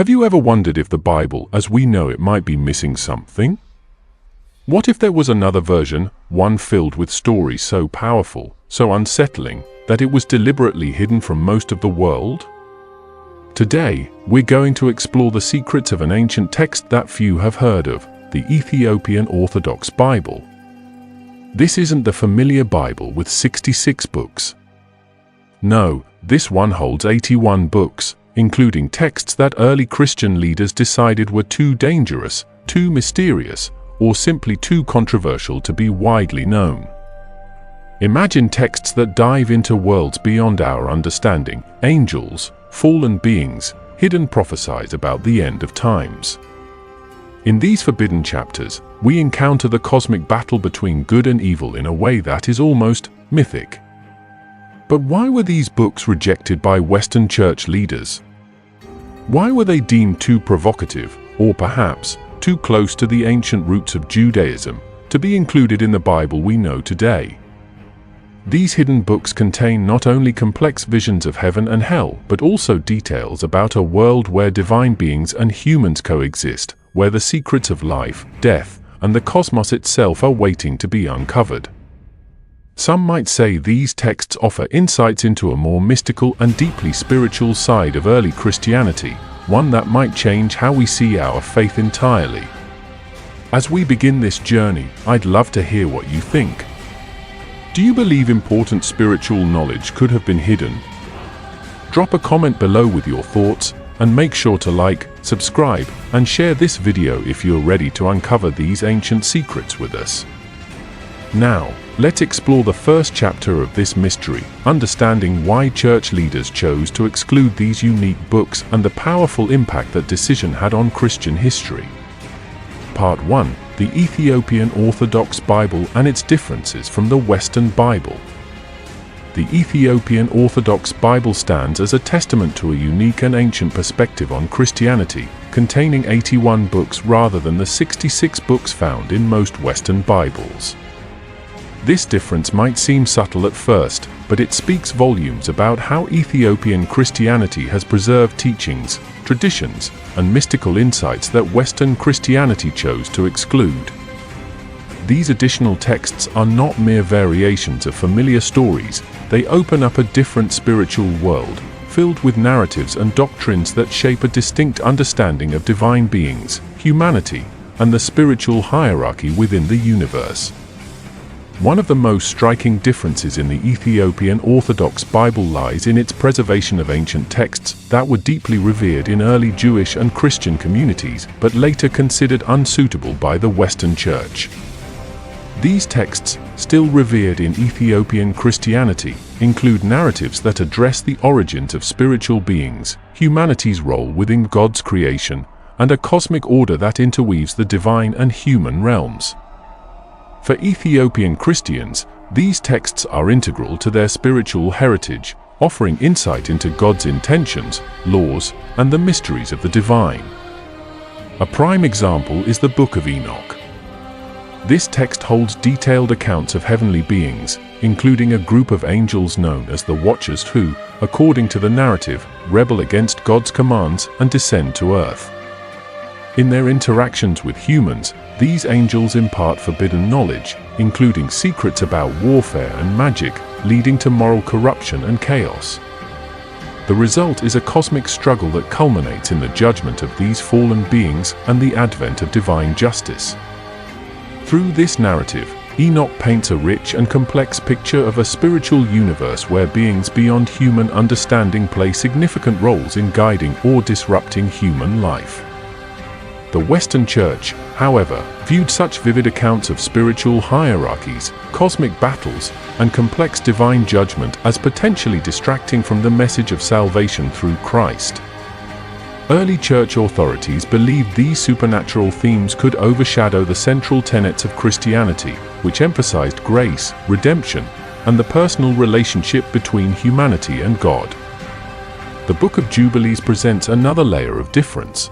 Have you ever wondered if the Bible, as we know it, might be missing something? What if there was another version, one filled with stories so powerful, so unsettling, that it was deliberately hidden from most of the world? Today, we're going to explore the secrets of an ancient text that few have heard of, the Ethiopian Orthodox Bible. This isn't the familiar Bible with 66 books. No, this one holds 81 books, including texts that early Christian leaders decided were too dangerous, too mysterious, or simply too controversial to be widely known. Imagine texts that dive into worlds beyond our understanding, angels, fallen beings, hidden prophecies about the end of times. In these forbidden chapters, we encounter the cosmic battle between good and evil in a way that is almost mythic. But why were these books rejected by Western church leaders? Why were they deemed too provocative, or perhaps too close to the ancient roots of Judaism, to be included in the Bible we know today? These hidden books contain not only complex visions of heaven and hell, but also details about a world where divine beings and humans coexist, where the secrets of life, death, and the cosmos itself are waiting to be uncovered. Some might say these texts offer insights into a more mystical and deeply spiritual side of early Christianity, one that might change how we see our faith entirely. As we begin this journey, I'd love to hear what you think. Do you believe important spiritual knowledge could have been hidden? Drop a comment below with your thoughts, and make sure to like, subscribe, and share this video if you're ready to uncover these ancient secrets with us. Now, let's explore the first chapter of this mystery, understanding why church leaders chose to exclude these unique books and the powerful impact that decision had on Christian history. Part 1. The Ethiopian Orthodox Bible and its differences from the Western Bible. The Ethiopian Orthodox Bible stands as a testament to a unique and ancient perspective on Christianity, containing 81 books rather than the 66 books found in most Western Bibles. This difference might seem subtle at first, but it speaks volumes about how Ethiopian Christianity has preserved teachings, traditions, and mystical insights that Western Christianity chose to exclude. These additional texts are not mere variations of familiar stories, they open up a different spiritual world, filled with narratives and doctrines that shape a distinct understanding of divine beings, humanity, and the spiritual hierarchy within the universe. One of the most striking differences in the Ethiopian Orthodox Bible lies in its preservation of ancient texts that were deeply revered in early Jewish and Christian communities, but later considered unsuitable by the Western Church. These texts, still revered in Ethiopian Christianity, include narratives that address the origins of spiritual beings, humanity's role within God's creation, and a cosmic order that interweaves the divine and human realms. For Ethiopian Christians, these texts are integral to their spiritual heritage, offering insight into God's intentions, laws, and the mysteries of the divine. A prime example is the Book of Enoch. This text holds detailed accounts of heavenly beings, including a group of angels known as the Watchers who, according to the narrative, rebel against God's commands and descend to earth. In their interactions with humans, these angels impart forbidden knowledge, including secrets about warfare and magic, leading to moral corruption and chaos. The result is a cosmic struggle that culminates in the judgment of these fallen beings and the advent of divine justice. Through this narrative, Enoch paints a rich and complex picture of a spiritual universe where beings beyond human understanding play significant roles in guiding or disrupting human life. The Western Church, however, viewed such vivid accounts of spiritual hierarchies, cosmic battles, and complex divine judgment as potentially distracting from the message of salvation through Christ. Early church authorities believed these supernatural themes could overshadow the central tenets of Christianity, which emphasized grace, redemption, and the personal relationship between humanity and God. The Book of Jubilees presents another layer of difference.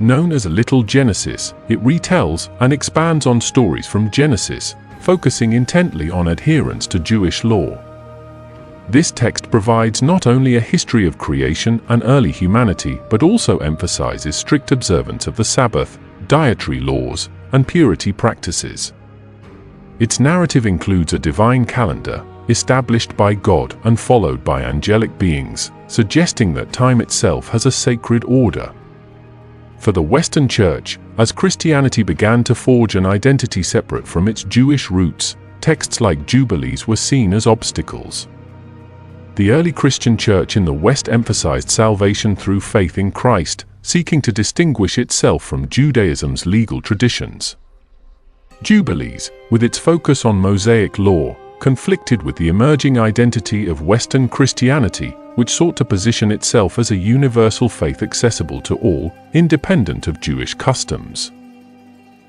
Known as a Little Genesis, it retells and expands on stories from Genesis, focusing intently on adherence to Jewish law. This text provides not only a history of creation and early humanity, but also emphasizes strict observance of the Sabbath, dietary laws, and purity practices. Its narrative includes a divine calendar, established by God and followed by angelic beings, suggesting that time itself has a sacred order. For the Western Church, as Christianity began to forge an identity separate from its Jewish roots, texts like Jubilees were seen as obstacles. The early Christian Church in the West emphasized salvation through faith in Christ, seeking to distinguish itself from Judaism's legal traditions. Jubilees, with its focus on Mosaic law, conflicted with the emerging identity of Western Christianity, which sought to position itself as a universal faith accessible to all, independent of Jewish customs.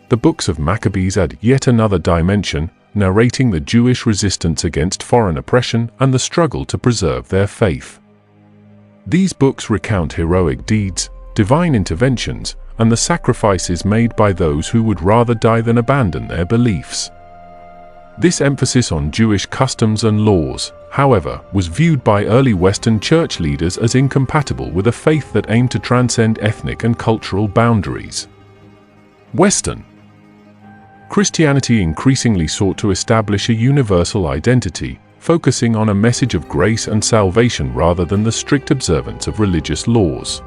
The books of Maccabees add yet another dimension, narrating the Jewish resistance against foreign oppression and the struggle to preserve their faith. These books recount heroic deeds, divine interventions, and the sacrifices made by those who would rather die than abandon their beliefs. This emphasis on Jewish customs and laws, however, was viewed by early Western church leaders as incompatible with a faith that aimed to transcend ethnic and cultural boundaries. Western Christianity increasingly sought to establish a universal identity, focusing on a message of grace and salvation rather than the strict observance of religious laws.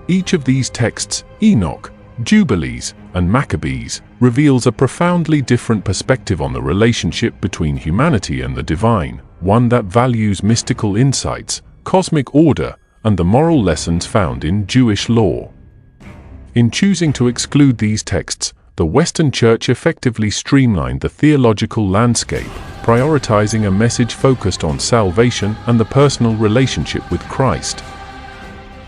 Each of these texts, Enoch, Jubilees, and Maccabees, reveals a profoundly different perspective on the relationship between humanity and the divine, one that values mystical insights, cosmic order, and the moral lessons found in Jewish law. In choosing to exclude these texts, the Western Church effectively streamlined the theological landscape, prioritizing a message focused on salvation and the personal relationship with Christ.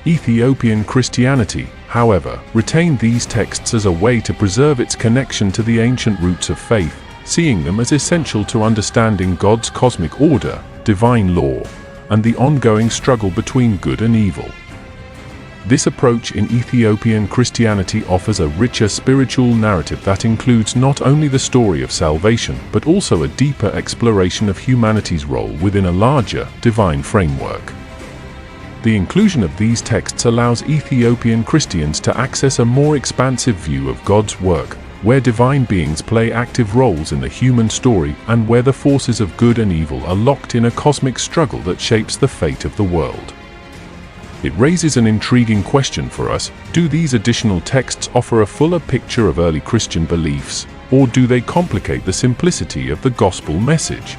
Ethiopian Christianity, however, retained these texts as a way to preserve its connection to the ancient roots of faith, seeing them as essential to understanding God's cosmic order, divine law, and the ongoing struggle between good and evil. This approach in Ethiopian Christianity offers a richer spiritual narrative that includes not only the story of salvation but also a deeper exploration of humanity's role within a larger, divine framework. The inclusion of these texts allows Ethiopian Christians to access a more expansive view of God's work, where divine beings play active roles in the human story and where the forces of good and evil are locked in a cosmic struggle that shapes the fate of the world. It raises an intriguing question for us: do these additional texts offer a fuller picture of early Christian beliefs, or do they complicate the simplicity of the gospel message?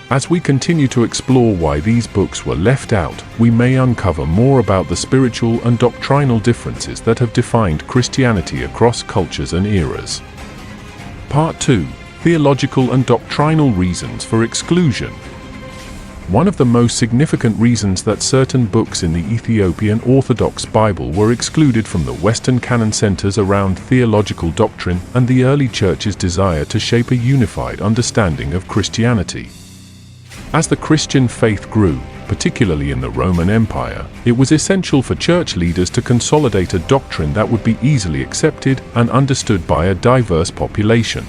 As we continue to explore why these books were left out, we may uncover more about the spiritual and doctrinal differences that have defined Christianity across cultures and eras. Part 2: Theological and Doctrinal Reasons for Exclusion. One of the most significant reasons that certain books in the Ethiopian Orthodox Bible were excluded from the Western canon centers around theological doctrine and the early church's desire to shape a unified understanding of Christianity. As the Christian faith grew, particularly in the Roman Empire, it was essential for church leaders to consolidate a doctrine that would be easily accepted and understood by a diverse population.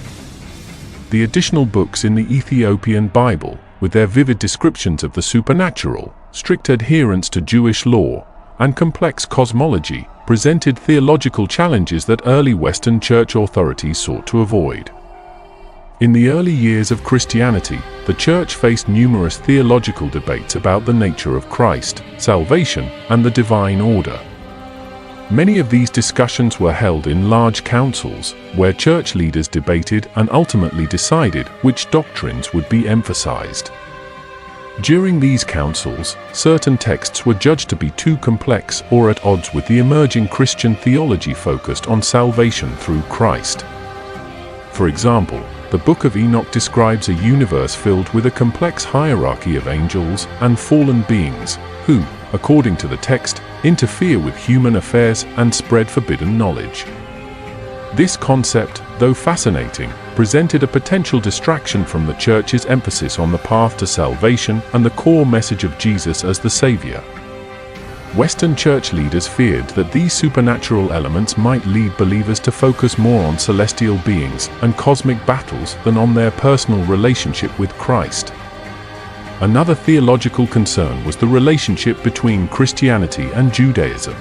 The additional books in the Ethiopian Bible, with their vivid descriptions of the supernatural, strict adherence to Jewish law, and complex cosmology, presented theological challenges that early Western church authorities sought to avoid. In the early years of Christianity, the church faced numerous theological debates about the nature of Christ, salvation, and the divine order. Many of these discussions were held in large councils, where church leaders debated and ultimately decided which doctrines would be emphasized. During these councils, certain texts were judged to be too complex or at odds with the emerging Christian theology focused on salvation through Christ. For example, the Book of Enoch describes a universe filled with a complex hierarchy of angels and fallen beings, who, according to the text, interfere with human affairs and spread forbidden knowledge. This concept, though fascinating, presented a potential distraction from the church's emphasis on the path to salvation and the core message of Jesus as the Savior. Western church leaders feared that these supernatural elements might lead believers to focus more on celestial beings and cosmic battles than on their personal relationship with Christ. Another theological concern was the relationship between Christianity and Judaism.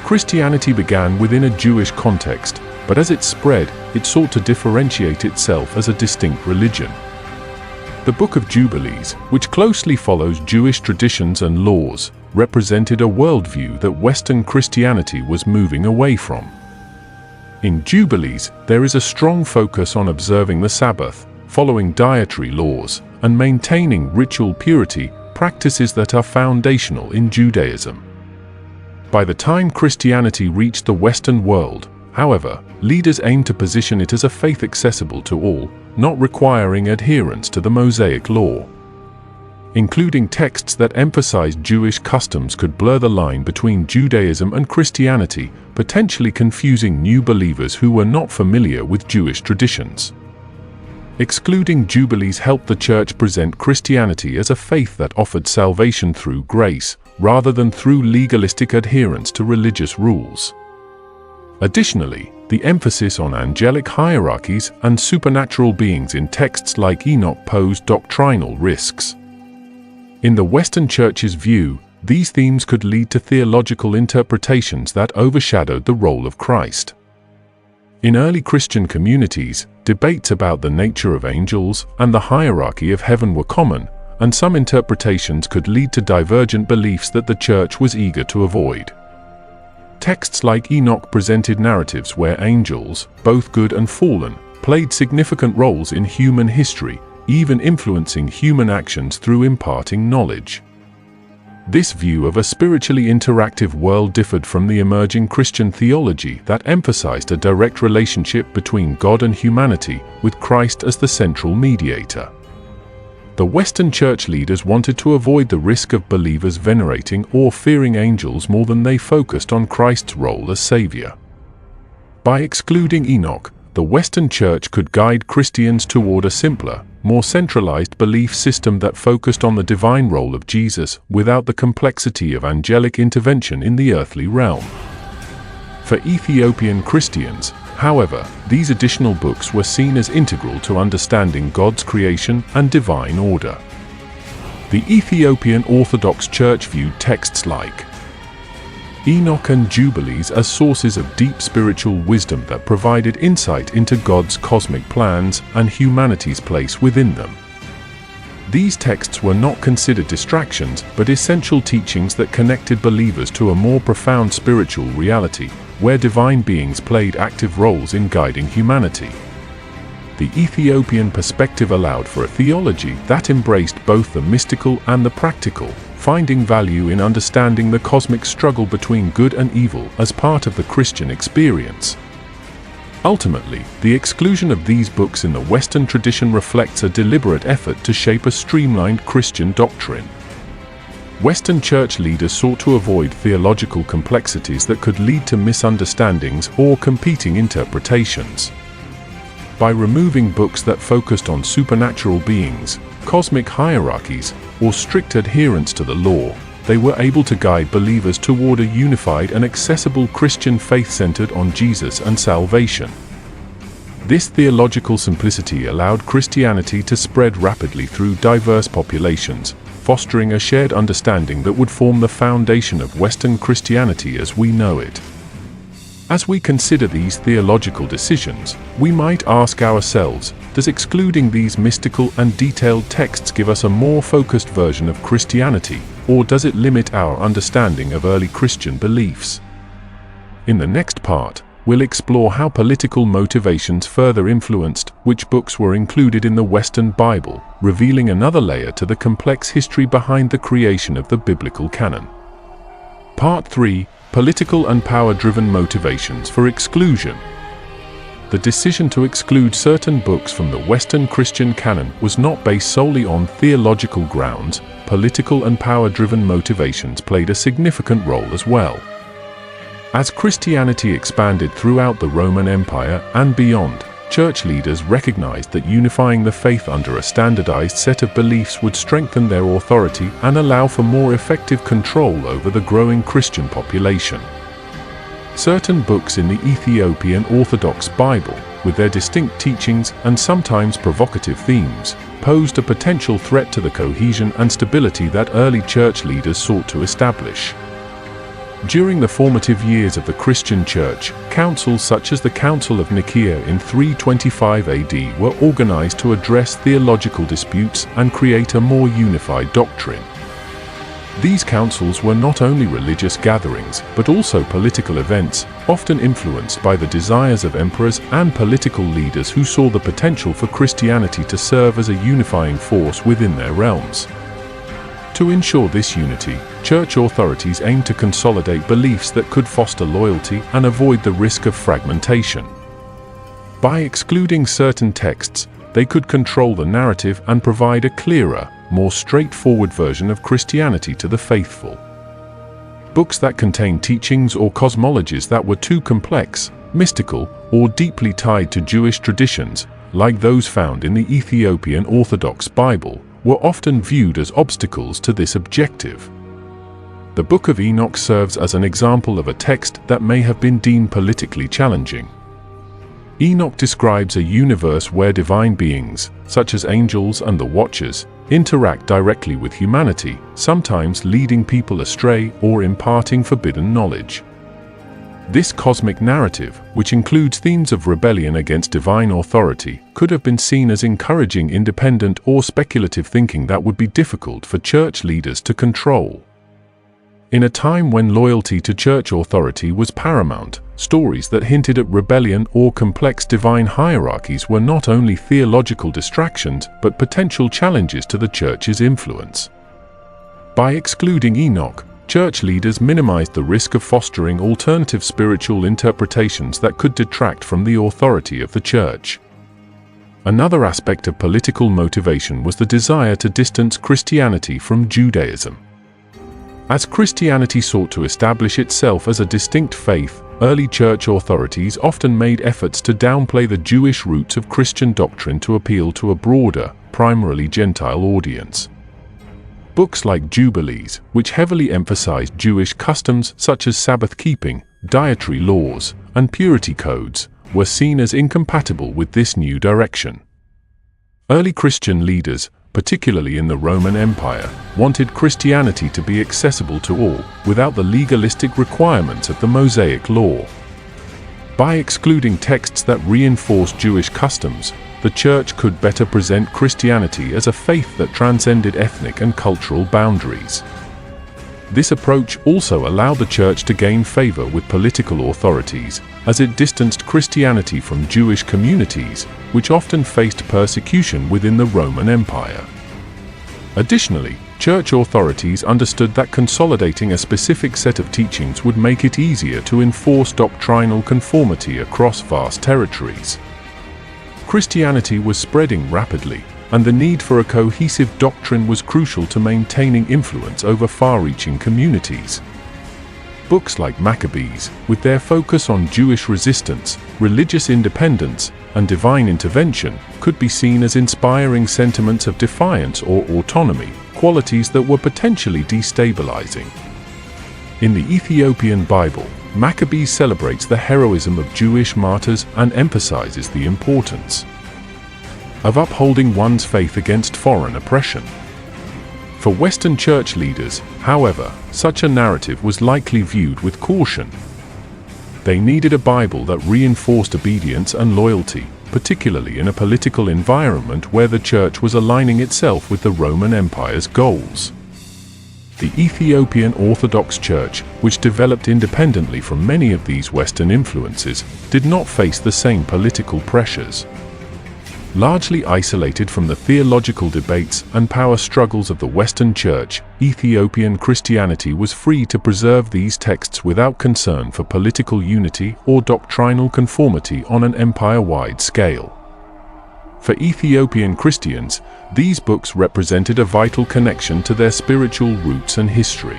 Christianity began within a Jewish context, but as it spread, it sought to differentiate itself as a distinct religion. The Book of Jubilees, which closely follows Jewish traditions and laws, represented a worldview that Western Christianity was moving away from. In Jubilees, there is a strong focus on observing the Sabbath, following dietary laws, and maintaining ritual purity, practices that are foundational in Judaism. By the time Christianity reached the Western world, however, leaders aimed to position it as a faith accessible to all, not requiring adherence to the Mosaic law. Including texts that emphasized Jewish customs could blur the line between Judaism and Christianity, potentially confusing new believers who were not familiar with Jewish traditions. Excluding Jubilees helped the Church present Christianity as a faith that offered salvation through grace, rather than through legalistic adherence to religious rules. Additionally, the emphasis on angelic hierarchies and supernatural beings in texts like Enoch posed doctrinal risks. In the Western Church's view, these themes could lead to theological interpretations that overshadowed the role of Christ. In early Christian communities, debates about the nature of angels and the hierarchy of heaven were common, and some interpretations could lead to divergent beliefs that the Church was eager to avoid. Texts like Enoch presented narratives where angels, both good and fallen, played significant roles in human history, even influencing human actions through imparting knowledge. This view of a spiritually interactive world differed from the emerging Christian theology that emphasized a direct relationship between God and humanity, with Christ as the central mediator. The Western Church leaders wanted to avoid the risk of believers venerating or fearing angels more than they focused on Christ's role as Savior. By excluding Enoch, the Western Church could guide Christians toward a simpler, more centralized belief system that focused on the divine role of Jesus without the complexity of angelic intervention in the earthly realm. For Ethiopian Christians, however, these additional books were seen as integral to understanding God's creation and divine order. The Ethiopian Orthodox Church viewed texts like Enoch and Jubilees as sources of deep spiritual wisdom that provided insight into God's cosmic plans and humanity's place within them. These texts were not considered distractions, but essential teachings that connected believers to a more profound spiritual reality, where divine beings played active roles in guiding humanity. The Ethiopian perspective allowed for a theology that embraced both the mystical and the practical, finding value in understanding the cosmic struggle between good and evil as part of the Christian experience. Ultimately, the exclusion of these books in the Western tradition reflects a deliberate effort to shape a streamlined Christian doctrine. Western Church leaders sought to avoid theological complexities that could lead to misunderstandings or competing interpretations. By removing books that focused on supernatural beings, cosmic hierarchies, or strict adherence to the law, they were able to guide believers toward a unified and accessible Christian faith centered on Jesus and salvation. This theological simplicity allowed Christianity to spread rapidly through diverse populations, fostering a shared understanding that would form the foundation of Western Christianity as we know it. As we consider these theological decisions, we might ask ourselves, does excluding these mystical and detailed texts give us a more focused version of Christianity, or does it limit our understanding of early Christian beliefs? In the next part, we'll explore how political motivations further influenced which books were included in the Western Bible, revealing another layer to the complex history behind the creation of the biblical canon. Part 3: Political and power-driven motivations for exclusion. The decision to exclude certain books from the Western Christian canon was not based solely on theological grounds. Political and power-driven motivations played a significant role as well. As Christianity expanded throughout the Roman Empire and beyond, church leaders recognized that unifying the faith under a standardized set of beliefs would strengthen their authority and allow for more effective control over the growing Christian population. Certain books in the Ethiopian Orthodox Bible, with their distinct teachings and sometimes provocative themes, posed a potential threat to the cohesion and stability that early church leaders sought to establish. During the formative years of the Christian Church, councils such as the Council of Nicaea in 325 AD were organized to address theological disputes and create a more unified doctrine. These councils were not only religious gatherings, but also political events, often influenced by the desires of emperors and political leaders who saw the potential for Christianity to serve as a unifying force within their realms. To ensure this unity, church authorities aimed to consolidate beliefs that could foster loyalty and avoid the risk of fragmentation. By excluding certain texts, they could control the narrative and provide a clearer, more straightforward version of Christianity to the faithful. Books that contained teachings or cosmologies that were too complex, mystical, or deeply tied to Jewish traditions, like those found in the Ethiopian Orthodox Bible, were often viewed as obstacles to this objective. The Book of Enoch serves as an example of a text that may have been deemed politically challenging. Enoch describes a universe where divine beings, such as angels and the Watchers, interact directly with humanity, sometimes leading people astray or imparting forbidden knowledge. This cosmic narrative, which includes themes of rebellion against divine authority, could have been seen as encouraging independent or speculative thinking that would be difficult for church leaders to control. In a time when loyalty to church authority was paramount, stories that hinted at rebellion or complex divine hierarchies were not only theological distractions but potential challenges to the church's influence. By excluding Enoch, church leaders minimized the risk of fostering alternative spiritual interpretations that could detract from the authority of the church. Another aspect of political motivation was the desire to distance Christianity from Judaism. As Christianity sought to establish itself as a distinct faith, early church authorities often made efforts to downplay the Jewish roots of Christian doctrine to appeal to a broader, primarily Gentile audience. Books like Jubilees, which heavily emphasized Jewish customs such as Sabbath keeping, dietary laws, and purity codes, were seen as incompatible with this new direction. Early Christian leaders, particularly in the Roman Empire, wanted Christianity to be accessible to all, without the legalistic requirements of the Mosaic Law. By excluding texts that reinforced Jewish customs, the Church could better present Christianity as a faith that transcended ethnic and cultural boundaries. This approach also allowed the Church to gain favor with political authorities, as it distanced Christianity from Jewish communities, which often faced persecution within the Roman Empire. Additionally, church authorities understood that consolidating a specific set of teachings would make it easier to enforce doctrinal conformity across vast territories. Christianity was spreading rapidly, and the need for a cohesive doctrine was crucial to maintaining influence over far-reaching communities. Books like Maccabees, with their focus on Jewish resistance, religious independence, and divine intervention, could be seen as inspiring sentiments of defiance or autonomy, qualities that were potentially destabilizing. In the Ethiopian Bible, Maccabees celebrates the heroism of Jewish martyrs and emphasizes the importance of upholding one's faith against foreign oppression. For Western church leaders, however, such a narrative was likely viewed with caution. They needed a Bible that reinforced obedience and loyalty, particularly in a political environment where the church was aligning itself with the Roman Empire's goals. The Ethiopian Orthodox Church, which developed independently from many of these Western influences, did not face the same political pressures. Largely isolated from the theological debates and power struggles of the Western Church, Ethiopian Christianity was free to preserve these texts without concern for political unity or doctrinal conformity on an empire-wide scale. For Ethiopian Christians, these books represented a vital connection to their spiritual roots and history.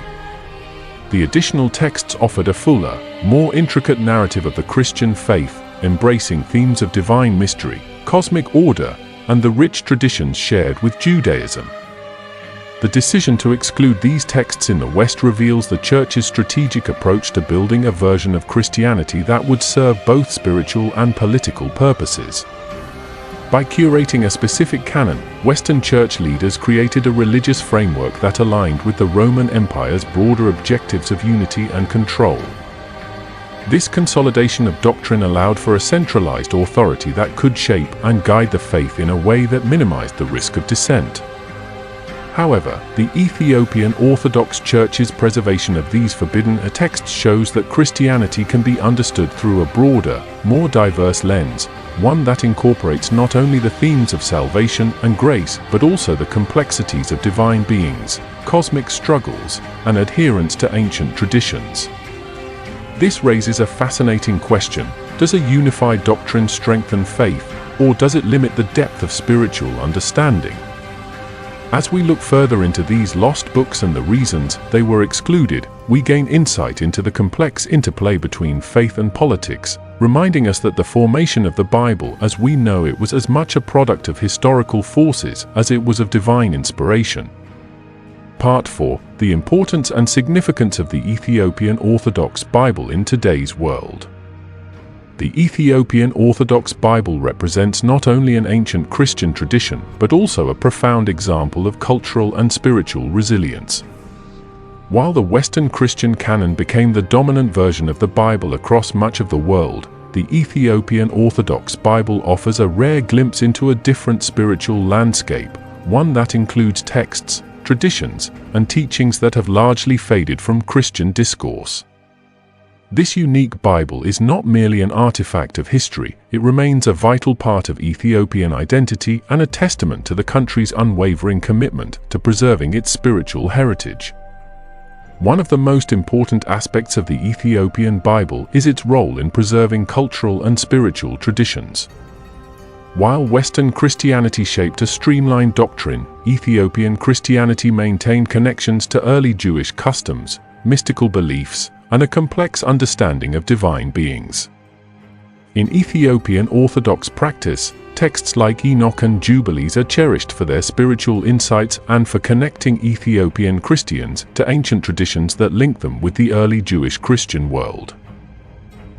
The additional texts offered a fuller, more intricate narrative of the Christian faith, embracing themes of divine mystery, cosmic order, and the rich traditions shared with Judaism. the decision to exclude these texts in the West reveals the Church's strategic approach to building a version of Christianity that would serve both spiritual and political purposes. By curating a specific canon, Western Church leaders created a religious framework that aligned with the Roman Empire's broader objectives of unity and control. This consolidation of doctrine allowed for a centralized authority that could shape and guide the faith in a way that minimized the risk of dissent. However, the Ethiopian Orthodox Church's preservation of these forbidden texts shows that Christianity can be understood through a broader, more diverse lens, one that incorporates not only the themes of salvation and grace but also the complexities of divine beings, cosmic struggles, and adherence to ancient traditions. This raises a fascinating question: does a unified doctrine strengthen faith, or does it limit the depth of spiritual understanding? As we look further into these lost books and the reasons they were excluded, we gain insight into the complex interplay between faith and politics, reminding us that the formation of the Bible as we know it was as much a product of historical forces as it was of divine inspiration. Part 4: The importance and significance of the Ethiopian Orthodox Bible in today's world. The Ethiopian Orthodox Bible represents not only an ancient Christian tradition, but also a profound example of cultural and spiritual resilience. While the Western Christian canon became the dominant version of the Bible across much of the world, the Ethiopian Orthodox Bible offers a rare glimpse into a different spiritual landscape, one that includes texts, traditions, and teachings that have largely faded from Christian discourse. This unique Bible is not merely an artifact of history, it remains a vital part of Ethiopian identity and a testament to the country's unwavering commitment to preserving its spiritual heritage. One of the most important aspects of the Ethiopian Bible is its role in preserving cultural and spiritual traditions. While Western Christianity shaped a streamlined doctrine, Ethiopian Christianity maintained connections to early Jewish customs, mystical beliefs, and a complex understanding of divine beings. In Ethiopian Orthodox practice, texts like Enoch and Jubilees are cherished for their spiritual insights and for connecting Ethiopian Christians to ancient traditions that link them with the early Jewish Christian world.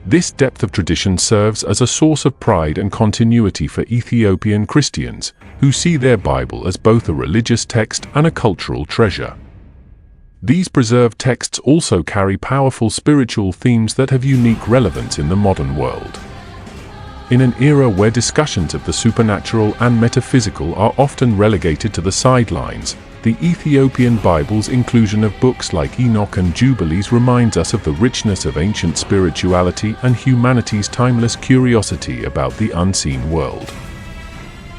This depth of tradition serves as a source of pride and continuity for Ethiopian Christians, who see their Bible as both a religious text and a cultural treasure. These preserved texts also carry powerful spiritual themes that have unique relevance in the modern world. In an era where discussions of the supernatural and metaphysical are often relegated to the sidelines, the Ethiopian Bible's inclusion of books like Enoch and Jubilees reminds us of the richness of ancient spirituality and humanity's timeless curiosity about the unseen world.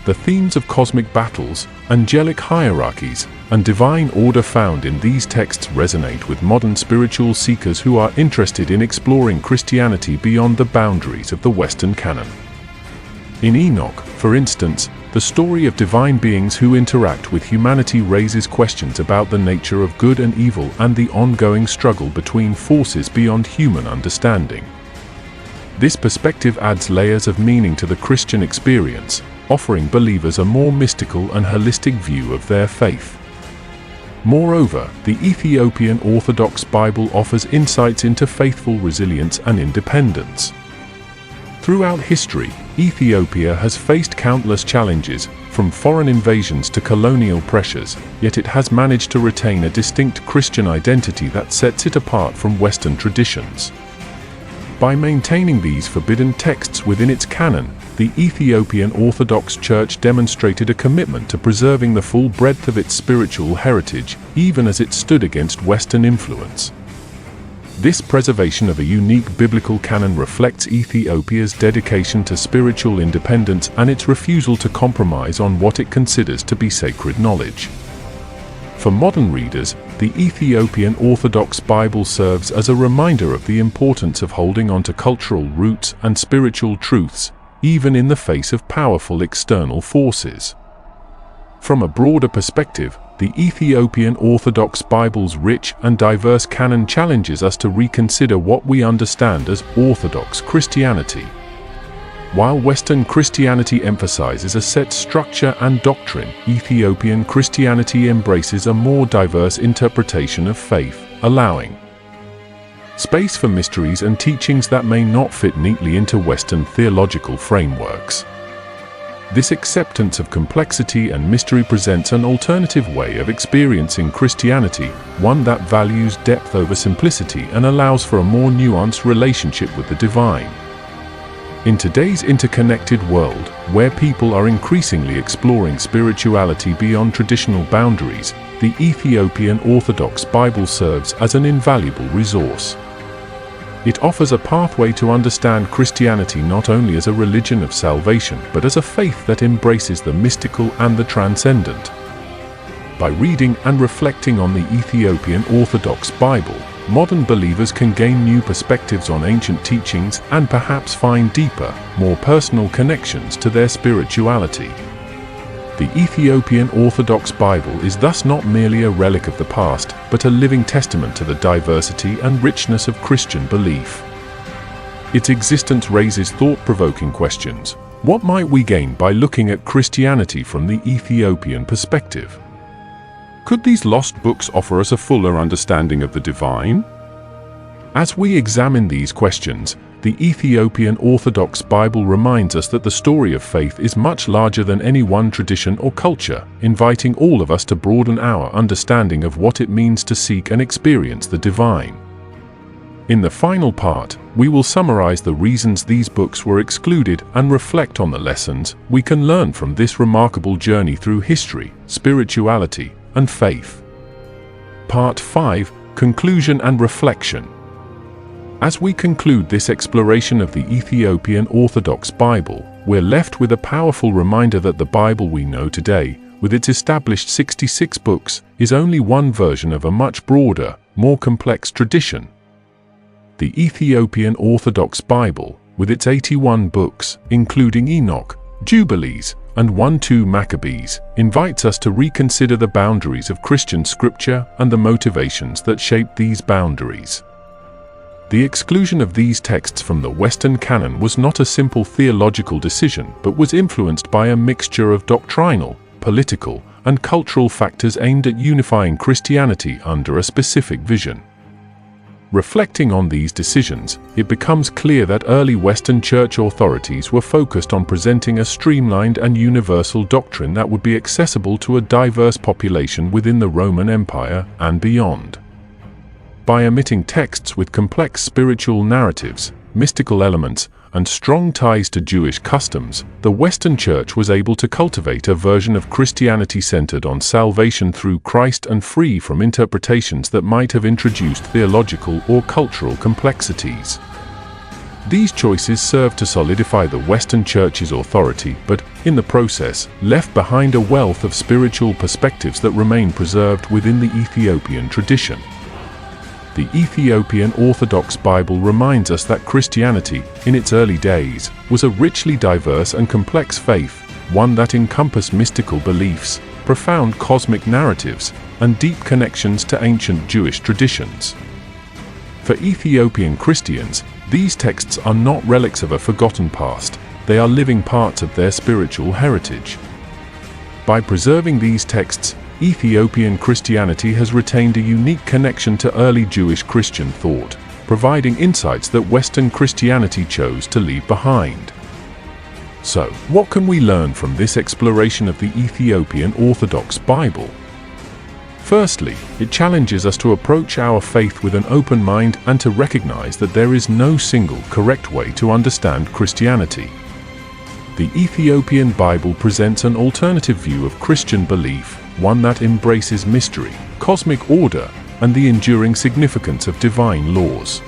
The themes of cosmic battles, angelic hierarchies, and divine order found in these texts resonate with modern spiritual seekers who are interested in exploring Christianity beyond the boundaries of the Western canon. In Enoch, for instance, the story of divine beings who interact with humanity raises questions about the nature of good and evil and the ongoing struggle between forces beyond human understanding. This perspective adds layers of meaning to the Christian experience, offering believers a more mystical and holistic view of their faith. Moreover, the Ethiopian Orthodox Bible offers insights into faithful resilience and independence. Throughout history, Ethiopia has faced countless challenges, from foreign invasions to colonial pressures, yet it has managed to retain a distinct Christian identity that sets it apart from Western traditions. By maintaining these forbidden texts within its canon, the Ethiopian Orthodox Church demonstrated a commitment to preserving the full breadth of its spiritual heritage, even as it stood against Western influence. This preservation of a unique biblical canon reflects Ethiopia's dedication to spiritual independence and its refusal to compromise on what it considers to be sacred knowledge. For modern readers, the Ethiopian Orthodox Bible serves as a reminder of the importance of holding on to cultural roots and spiritual truths, even in the face of powerful external forces. From a broader perspective, the Ethiopian Orthodox Bible's rich and diverse canon challenges us to reconsider what we understand as Orthodox Christianity. While Western Christianity emphasizes a set structure and doctrine, Ethiopian Christianity embraces a more diverse interpretation of faith, allowing space for mysteries and teachings that may not fit neatly into Western theological frameworks. This acceptance of complexity and mystery presents an alternative way of experiencing Christianity, one that values depth over simplicity and allows for a more nuanced relationship with the divine. In today's interconnected world, where people are increasingly exploring spirituality beyond traditional boundaries, the Ethiopian Orthodox Bible serves as an invaluable resource. It offers a pathway to understand Christianity not only as a religion of salvation, but as a faith that embraces the mystical and the transcendent. By reading and reflecting on the Ethiopian Orthodox Bible, modern believers can gain new perspectives on ancient teachings and perhaps find deeper, more personal connections to their spirituality. The Ethiopian Orthodox Bible is thus not merely a relic of the past, but a living testament to the diversity and richness of Christian belief. Its existence raises thought-provoking questions. What might we gain by looking at Christianity from the Ethiopian perspective? Could these lost books offer us a fuller understanding of the divine? As we examine these questions, the Ethiopian Orthodox Bible reminds us that the story of faith is much larger than any one tradition or culture, inviting all of us to broaden our understanding of what it means to seek and experience the divine. In the final part, we will summarize the reasons these books were excluded and reflect on the lessons we can learn from this remarkable journey through history, spirituality, and faith. Part 5: Conclusion and Reflection. As we conclude this exploration of the Ethiopian Orthodox Bible, we're left with a powerful reminder that the Bible we know today, with its established 66 books, is only one version of a much broader, more complex tradition. The Ethiopian Orthodox Bible, with its 81 books, including Enoch, Jubilees, and 1-2 Maccabees, invites us to reconsider the boundaries of Christian scripture and the motivations that shape these boundaries. The exclusion of these texts from the Western canon was not a simple theological decision, but was influenced by a mixture of doctrinal, political, and cultural factors aimed at unifying Christianity under a specific vision. Reflecting on these decisions, it becomes clear that early Western church authorities were focused on presenting a streamlined and universal doctrine that would be accessible to a diverse population within the Roman Empire and beyond. By omitting texts with complex spiritual narratives, mystical elements, and strong ties to Jewish customs, the Western Church was able to cultivate a version of Christianity centered on salvation through Christ and free from interpretations that might have introduced theological or cultural complexities. These choices served to solidify the Western Church's authority, but, in the process, left behind a wealth of spiritual perspectives that remain preserved within the Ethiopian tradition. The Ethiopian Orthodox Bible reminds us that Christianity, in its early days, was a richly diverse and complex faith, one that encompassed mystical beliefs, profound cosmic narratives, and deep connections to ancient Jewish traditions. For Ethiopian Christians, these texts are not relics of a forgotten past, they are living parts of their spiritual heritage. By preserving these texts, Ethiopian Christianity has retained a unique connection to early Jewish Christian thought, providing insights that Western Christianity chose to leave behind. So, what can we learn from this exploration of the Ethiopian Orthodox Bible? Firstly, it challenges us to approach our faith with an open mind and to recognize that there is no single correct way to understand Christianity. The Ethiopian Bible presents an alternative view of Christian belief, one that embraces mystery, cosmic order, and the enduring significance of divine laws.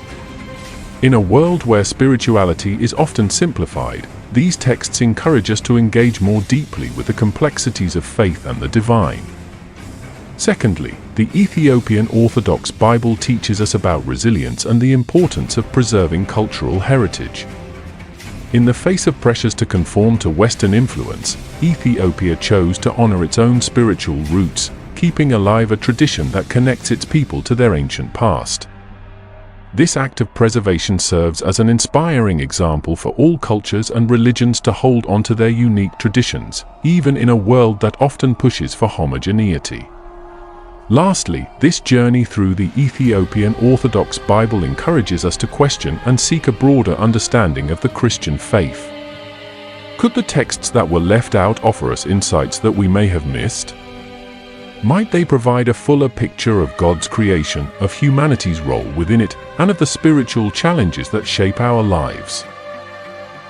In a world where spirituality is often simplified, these texts encourage us to engage more deeply with the complexities of faith and the divine. Secondly, the Ethiopian Orthodox Bible teaches us about resilience and the importance of preserving cultural heritage. In the face of pressures to conform to Western influence, Ethiopia chose to honor its own spiritual roots, keeping alive a tradition that connects its people to their ancient past. This act of preservation serves as an inspiring example for all cultures and religions to hold onto their unique traditions, even in a world that often pushes for homogeneity. Lastly, this journey through the Ethiopian Orthodox Bible encourages us to question and seek a broader understanding of the Christian faith. Could the texts that were left out offer us insights that we may have missed? Might they provide a fuller picture of God's creation, of humanity's role within it, and of the spiritual challenges that shape our lives?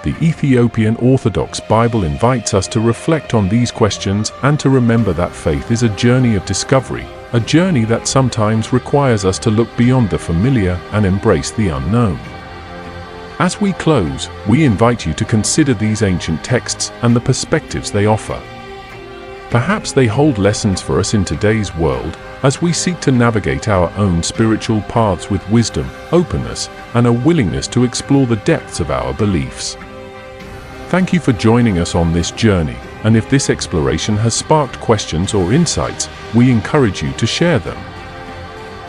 The Ethiopian Orthodox Bible invites us to reflect on these questions and to remember that faith is a journey of discovery, a journey that sometimes requires us to look beyond the familiar and embrace the unknown. As we close, we invite you to consider these ancient texts and the perspectives they offer. Perhaps they hold lessons for us in today's world as we seek to navigate our own spiritual paths with wisdom, openness, and a willingness to explore the depths of our beliefs. Thank you for joining us on this journey, and if this exploration has sparked questions or insights, we encourage you to share them.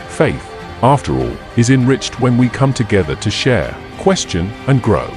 Faith, after all, is enriched when we come together to share, question, and grow.